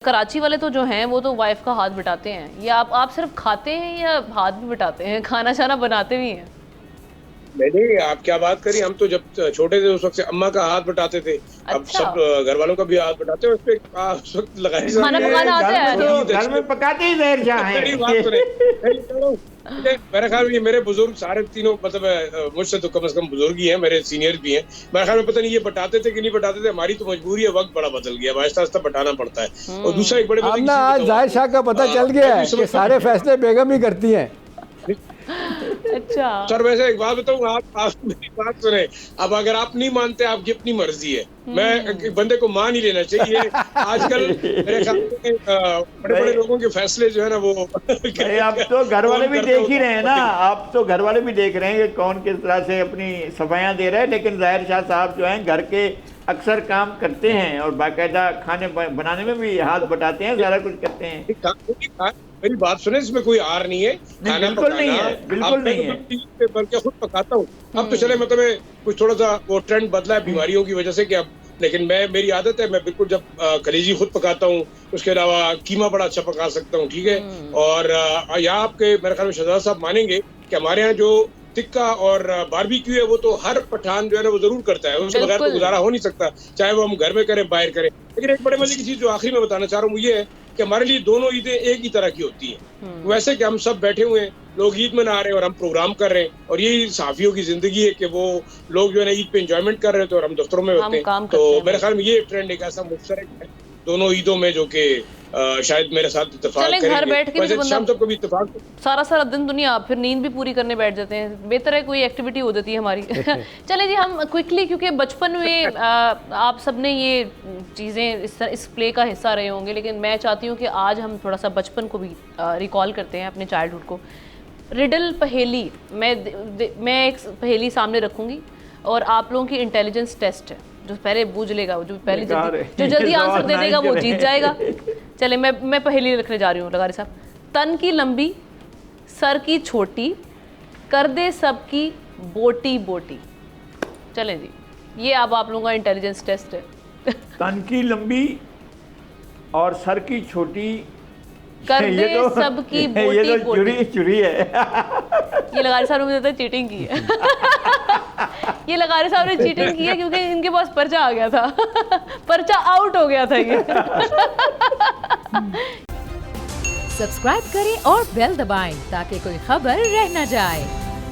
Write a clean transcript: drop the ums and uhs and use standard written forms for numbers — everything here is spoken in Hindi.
कराची वाले तो जो हैं वो तो वाइफ का हाथ बटाते हैं, या आप सिर्फ खाते हैं या हाथ भी बटाते हैं, खाना शाना बनाते भी हैं? नहीं, आप क्या बात करी, हम तो जब छोटे थे उस वक्त से अम्मा का हाथ बटाते थे। अब अच्छा, सब घर वालों का भी हाथ बटाते हैं, उस पे उस वक्त लगाई खाना पकाना आता है? घर में पकाते ही जहर शाह है। मेरी बात सुने, मेरे ख्याल में ये मेरे बुजुर्ग सारे तीनों मतलब मुझसे तो कम से कम बुजुर्ग ही हैं, मेरे सीनियर भी हैं। मेरे ख्याल में पता नहीं ये बटाते थे कि नहीं बटाते थे, हमारी तो मजबूरी है, वक्त बड़ा बदल गया, आहिस्ता आहिस्ता बटाना पड़ता है। और दूसरा एक बड़े अब ना आज जाहिर शाह का पता चल गया है कि सारे फैसले बेगम ही करती हैं। अच्छा सर वैसे एक बात बताऊं, आप मेरी बात सुने। अब अगर आप नहीं मानते, आपकी अपनी मर्जी है, मैं बंदे को मान ही लेना चाहिए। आजकल मेरे ख्याल में बड़े बड़े लोगों के फैसले जो है ना वो आप तो घर वाले भी देख ही रहे हैं ना, आप तो घर वाले भी देख रहे हैं कि कौन किस तरह से अपनी सफाइयाँ दे रहे हैं। लेकिन जाहिर शाह साहब जो हैं घर के अक्सर काम करते हैं और बाकायदा खाने बनाने में भी हाथ बटाते हैं, सारा कुछ करते हैं। मेरी बात सुने, इसमें कोई आर नहीं है। खाना बिल्कुल नहीं है, बिल्कुल नहीं है। बल्कि खुद पकाता हूँ। अब तो चले मतलब कुछ थोड़ा सा वो ट्रेंड बदला है बीमारियों की वजह से कि अब, लेकिन मेरी आदत है, मैं बिल्कुल जब कलेजी खुद पकाता हूँ। उसके अलावा कीमा बड़ा अच्छा पका सकता हूँ, ठीक है। और यहाँ आपके मेरे ख्याल में शहजाद साहब मानेंगे कि हमारे यहाँ जो टिक्का और बारबेक्यू है वो तो हर पठान जो है ना वो जरूर करता है, उसके बगैर तो गुजारा हो नहीं सकता, चाहे वो हम घर में करें बाहर करें। लेकिन एक बड़े मजे की चीज जो आखिरी में बताना चाह रहा हूँ वो ये है कि हमारे लिए दोनों ईदें एक ही तरह की होती हैं। वैसे कि हम सब बैठे हुए हैं, लोग ईद मना रहे हैं और हम प्रोग्राम कर रहे हैं, और यही सहाफियों की जिंदगी है कि वो लोग जो है ना ईद पे एंजॉयमेंट कर रहे थे और हम दफ्तरों में होते हैं। तो मेरे ख्याल में ये ट्रेंड एक ऐसा मुश्तरक है दोनों ईदों में जो कि शायद मेरे साथ इत्तेफाक करेंगे। घर बैठ के भी शाम तक कभी इत्तेफाक सारा दिन दुनिया, फिर नींद भी पूरी करने बैठ जाते हैं, बेहतर है कोई एक्टिविटी हो जाती है हमारी। चले जी, हम क्विकली, क्योंकि बचपन में आप सबने ये चीज़ें इस प्ले का हिस्सा रहे होंगे, लेकिन मैं चाहती हूँ कि आज हम थोड़ा सा बचपन को भी रिकॉल करते हैं, अपने चाइल्डहुड को। रिडल पहेली, मैं एक पहेली सामने रखूँगी और आप लोगों की इंटेलिजेंस टेस्ट है, जो पहले बूझ लेगा, जो जल्दी आंसर दे देगा वो जीत जाएगा। चले, मैं पहेली रखने जा रही हूँ लगारी साहब। तन की लंबी, सर की छोटी, कर दे सबकी बोटी बोटी। चलें जी, ये अब आप लोगों का इंटेलिजेंस टेस्ट है। तन की लंबी और सर की छोटी, कर दे सबकी बोटी बोटी। चुरी है। ये लगारी साहब ने मुझे चीटिंग की है। ये लगारी साहब ने चीटिंग की है क्योंकि इनके पास पर्चा आ गया था। पर्चा आउट हो गया था ये। सब्सक्राइब करें और बेल दबाएं ताकि कोई खबर रह न जाए।